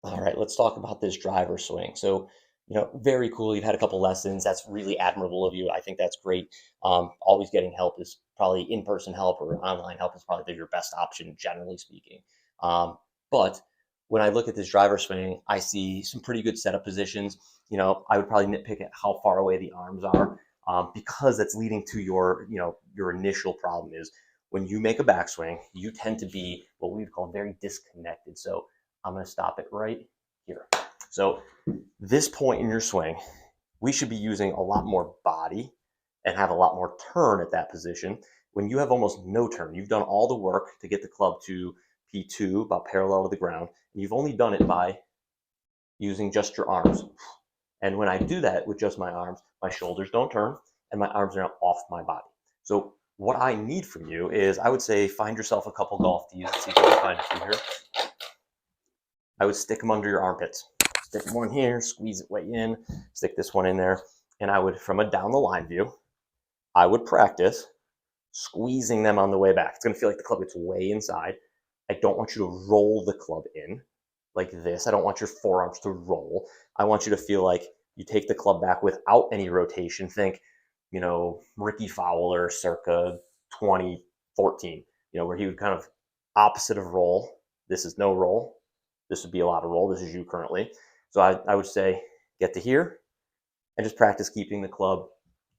All right, let's talk about this driver swing. So, very cool. You've had a couple lessons. That's really admirable of you. I think that's great. Always getting help is probably in-person help or online help is probably your best option, generally speaking. But when I look at this driver swing, I see some pretty good setup positions. I would probably nitpick at how far away the arms are, because that's leading to your initial problem is when you make a backswing, you tend to be what we would call very disconnected. So I'm going to stop it right here. So this point in your swing, we should be using a lot more body and have a lot more turn at that position. When you have almost no turn, you've done all the work to get the club to P2, about parallel to the ground, and you've only done it by using just your arms. And when I do that with just my arms, my shoulders don't turn and my arms are now off my body. So what I need from you is, I would say, find yourself a couple golf tees. Let's see if we can find a few here. I would stick them under your armpits. Stick one here, squeeze it way in, stick this one in there, and I would, from a down the line view, I would practice squeezing them on the way back. It's going to feel like the club gets way inside. I don't want you to roll the club in like this. I don't want your forearms to roll. I want you to feel like you take the club back without any rotation. Think, Ricky Fowler circa 2014, where he would kind of opposite of roll. This is no roll. This would be a lot of roll. This is you currently. So I would say get to here and just practice keeping the club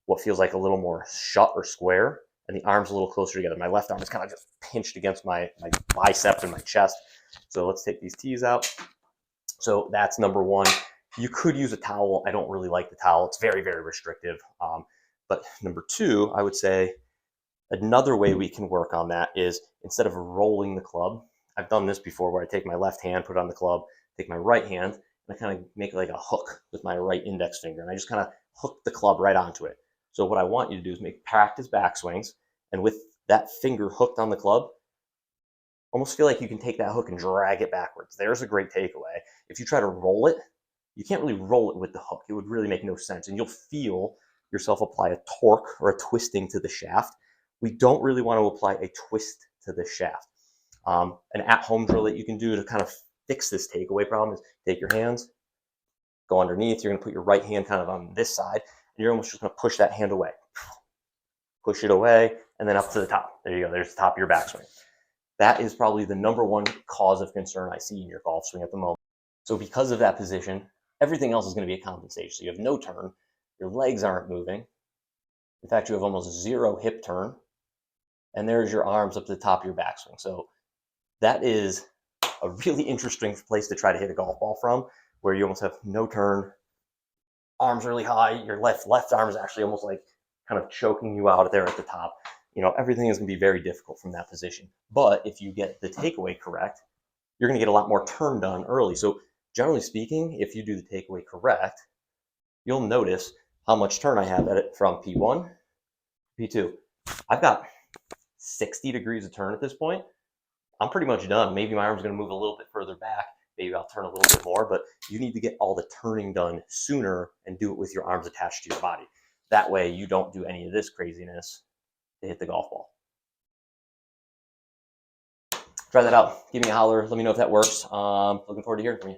what feels like a little more shut or square and the arms a little closer together. My left arm is kind of just pinched against my bicep and my chest. So let's take these tees out. So that's number one. You could use a towel. I don't really like the towel. It's very, very restrictive. But number two, I would say another way we can work on that is, instead of rolling the club, I've done this before where I take my left hand, put it on the club, take my right hand, and I kind of make like a hook with my right index finger, and I just kind of hook the club right onto it. So what I want you to do is make practice backswings, and with that finger hooked on the club, almost feel like you can take that hook and drag it backwards. There's a great takeaway. If you try to roll it, you can't really roll it with the hook. It would really make no sense, and you'll feel yourself apply a torque or a twisting to the shaft. We don't really want to apply a twist to the shaft. An at-home drill that you can do to kind of fix this takeaway problem is take your hands, go underneath. You're going to put your right hand kind of on this side, and you're almost just going to push that hand away. Push it away, and then up to the top. There you go. There's the top of your backswing. That is probably the number one cause of concern I see in your golf swing at the moment. So because of that position, everything else is going to be a compensation. So you have no turn, your legs aren't moving. In fact, you have almost zero hip turn, and there's your arms up to the top of your backswing. So that is a really interesting place to try to hit a golf ball from, where you almost have no turn, arms really high, your left arm is actually almost like kind of choking you out there at the top. Everything is going to be very difficult from that position. But if you get the takeaway correct, you're going to get a lot more turn done early. So generally speaking, if you do the takeaway correct, you'll notice how much turn I have at it from P1, P2. I've got 60 degrees of turn at this point. I'm pretty much done. Maybe my arm's going to move a little bit further back. Maybe I'll turn a little bit more, but you need to get all the turning done sooner and do it with your arms attached to your body. That way you don't do any of this craziness to hit the golf ball. Try that out. Give me a holler. Let me know if that works. Looking forward to hearing from you.